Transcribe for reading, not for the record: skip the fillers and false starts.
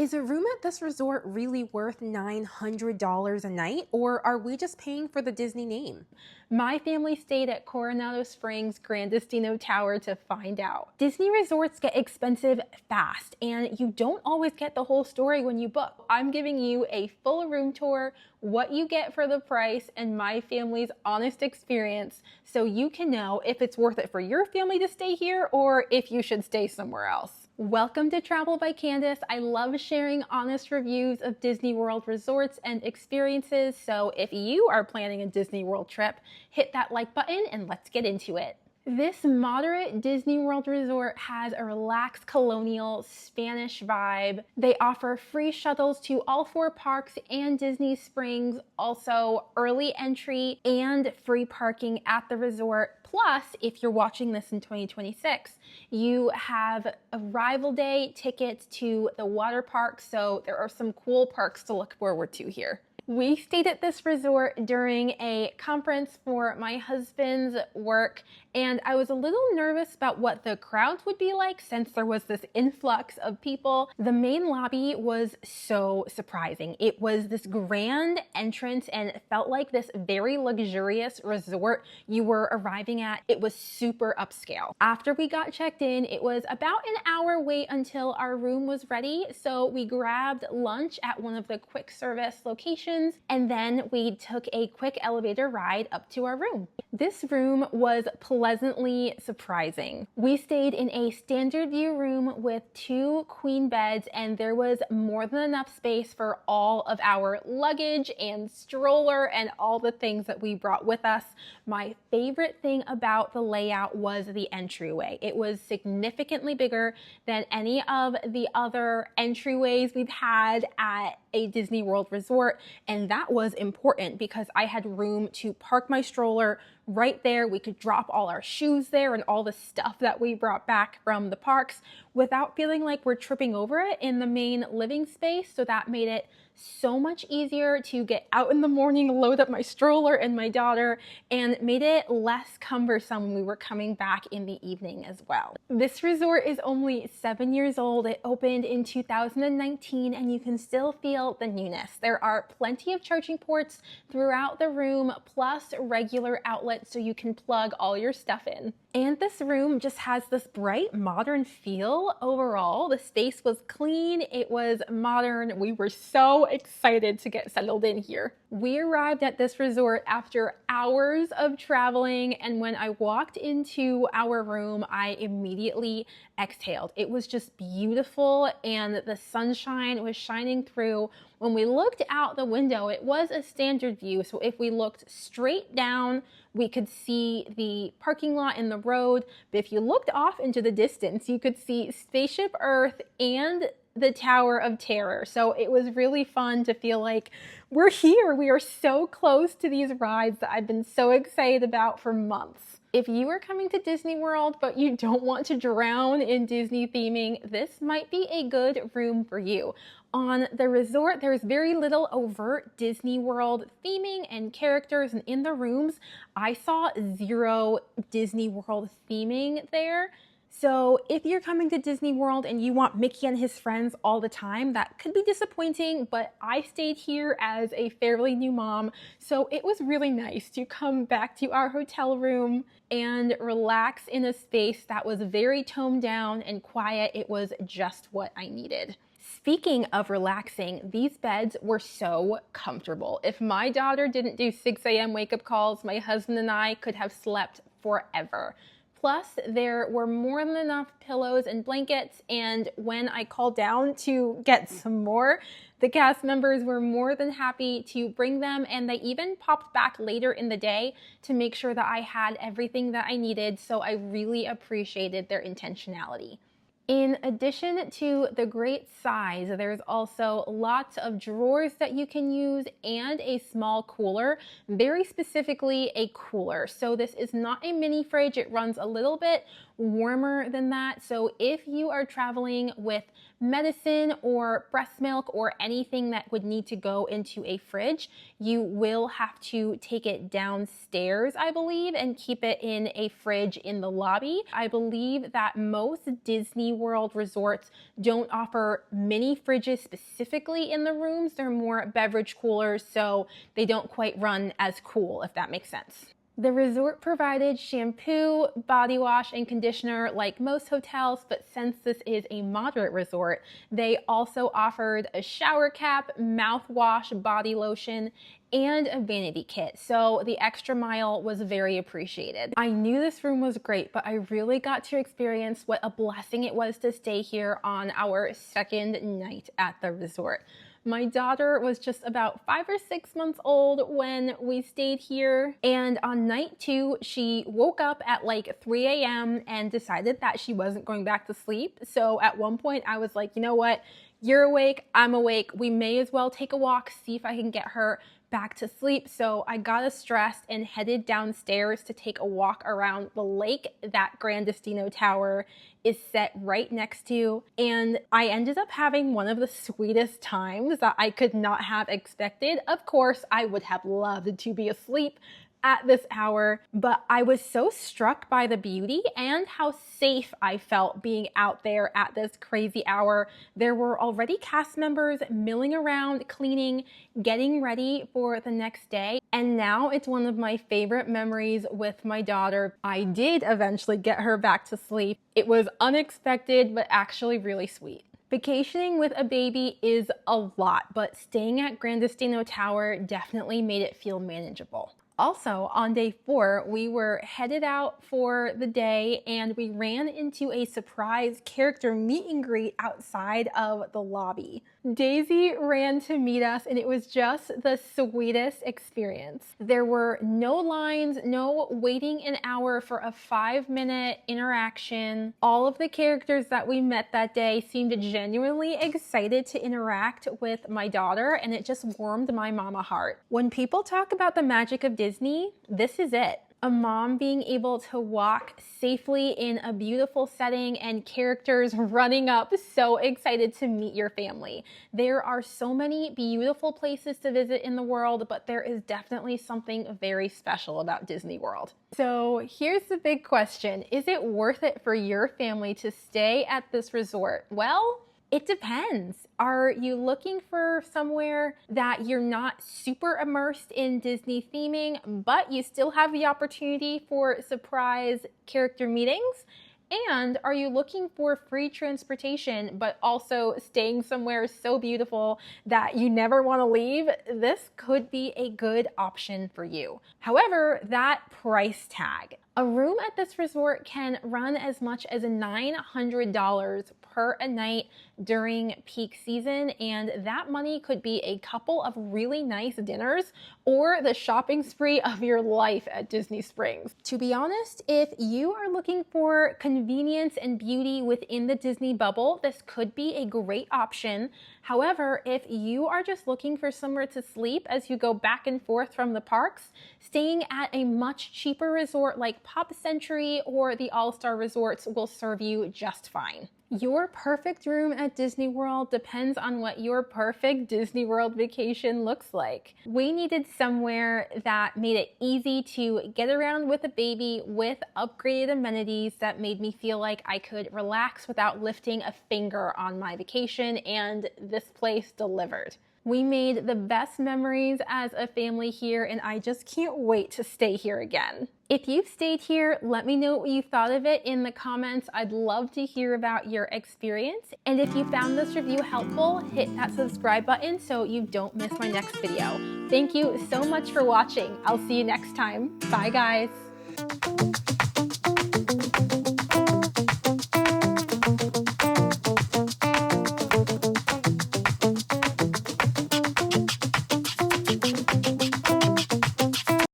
Is a room at this resort really worth $900 a night, or are we just paying for the Disney name? My family stayed at Coronado Springs Gran Destino Tower to find out. Disney resorts get expensive fast, and you don't always get the whole story when you book. I'm giving you a full room tour, what you get for the price, and my family's honest experience, so you can know if it's worth it for your family to stay here or if you should stay somewhere else. Welcome to Travel by Candace. I love sharing honest reviews of Disney World resorts and experiences, so if you are planning a Disney World trip, hit that like button and let's get into it. This moderate Disney World resort has a relaxed colonial Spanish vibe. They offer free shuttles to all 4 parks and Disney Springs, also early entry and free parking at the resort. Plus, if you're watching this in 2026, you have arrival day tickets to the water park, so there are some cool parks to look forward to here. We stayed at this resort during a conference for my husband's work, and I was a little nervous about what the crowds would be like since there was this influx of people. The main lobby was so surprising. It was this grand entrance and it felt like this very luxurious resort you were arriving at. It was super upscale. After we got checked in, it was about an hour wait until our room was ready, so we grabbed lunch at one of the quick service locations, and then we took a quick elevator ride up to our room. This room was pleasantly surprising. We stayed in a standard view room with 2 queen beds, and there was more than enough space for all of our luggage and stroller and all the things that we brought with us. My favorite thing about the layout was the entryway. It was significantly bigger than any of the other entryways we've had at a Disney World resort, and that was important because I had room to park my stroller right there. We could drop all our shoes there and all the stuff that we brought back from the parks without feeling like we're tripping over it in the main living space. So that made it so much easier to get out in the morning, load up my stroller and my daughter, and made it less cumbersome when we were coming back in the evening as well. This resort is only 7 years old. It opened in 2019, and you can still feel the newness. There are plenty of charging ports throughout the room, plus regular outlets so you can plug all your stuff in. And this room just has this bright, modern feel overall. The space was clean, it was modern. We were so excited to get settled in here. We arrived at this resort after hours of traveling, and when I walked into our room, I immediately exhaled. It was just beautiful, and the sunshine was shining through. When we looked out the window, it was a standard view, so if we looked straight down, we could see the parking lot and the road, but if you looked off into the distance, you could see Spaceship Earth and the Tower of Terror. So it was really fun to feel like we're here. We are so close to these rides that I've been so excited about for months. If you are coming to Disney World but you don't want to drown in Disney theming, this might be a good room for you. On the resort, there's very little overt Disney World theming and characters, and in the rooms, I saw 0 Disney World theming there. So if you're coming to Disney World and you want Mickey and his friends all the time, that could be disappointing, but I stayed here as a fairly new mom, so it was really nice to come back to our hotel room and relax in a space that was very toned down and quiet. It was just what I needed. Speaking of relaxing, these beds were so comfortable. If my daughter didn't do 6 a.m. wake-up calls, my husband and I could have slept forever. Plus, there were more than enough pillows and blankets, and when I called down to get some more, the cast members were more than happy to bring them, and they even popped back later in the day to make sure that I had everything that I needed, so I really appreciated their intentionality. In addition to the great size, there's also lots of drawers that you can use and a small cooler, very specifically a cooler. So this is not a mini fridge, it runs a little bit warmer than that. So if you are traveling with medicine or breast milk or anything that would need to go into a fridge, you will have to take it downstairs, I believe, and keep it in a fridge in the lobby. I believe that most Disney World resorts don't offer mini fridges specifically in the rooms. They're more beverage coolers, so they don't quite run as cool, if that makes sense. The resort provided shampoo, body wash, and conditioner like most hotels, but since this is a moderate resort, they also offered a shower cap, mouthwash, body lotion, and a vanity kit. So the extra mile was very appreciated. I knew this room was great, but I really got to experience what a blessing it was to stay here on our second night at the resort. My daughter was just about 5 or 6 months old when we stayed here, and on night 2, she woke up at like 3 a.m. and decided that she wasn't going back to sleep. So at one point I was like, you know what? You're awake, I'm awake. We may as well take a walk, see if I can get her back to sleep. So I got us dressed and headed downstairs to take a walk around the lake that Gran Destino Tower is set right next to. And I ended up having one of the sweetest times that I could not have expected. Of course, I would have loved to be asleep at this hour, but I was so struck by the beauty and how safe I felt being out there at this crazy hour. There were already cast members milling around, cleaning, getting ready for the next day. And now it's one of my favorite memories with my daughter. I did eventually get her back to sleep. It was unexpected, but actually really sweet. Vacationing with a baby is a lot, but staying at Gran Destino Tower definitely made it feel manageable. Also, on day 4, we were headed out for the day and we ran into a surprise character meet and greet outside of the lobby. Daisy ran to meet us and it was just the sweetest experience. There were no lines, no waiting an hour for a 5-minute interaction. All of the characters that we met that day seemed genuinely excited to interact with my daughter, and it just warmed my mama heart. When people talk about the magic of Disney, this is it. A mom being able to walk safely in a beautiful setting and characters running up so excited to meet your family. There are so many beautiful places to visit in the world, but there is definitely something very special about Disney World. So here's the big question. Is it worth it for your family to stay at this resort? Well, it depends. Are you looking for somewhere that you're not super immersed in Disney theming, but you still have the opportunity for surprise character meetings? And are you looking for free transportation, but also staying somewhere so beautiful that you never want to leave? This could be a good option for you. However, that price tag. A room at this resort can run as much as $900 per a night during peak season, and that money could be a couple of really nice dinners or the shopping spree of your life at Disney Springs. To be honest, if you are looking for convenience and beauty within the Disney bubble, this could be a great option. However, if you are just looking for somewhere to sleep as you go back and forth from the parks, staying at a much cheaper resort like Pop Century or the All-Star Resorts will serve you just fine. Your perfect room at Disney World depends on what your perfect Disney World vacation looks like. We needed somewhere that made it easy to get around with a baby with upgraded amenities that made me feel like I could relax without lifting a finger on my vacation, and this place delivered. We made the best memories as a family here, and I just can't wait to stay here again. If you've stayed here, let me know what you thought of it in the comments. I'd love to hear about your experience. And if you found this review helpful, hit that subscribe button so you don't miss my next video. Thank you so much for watching. I'll see you next time. Bye, guys.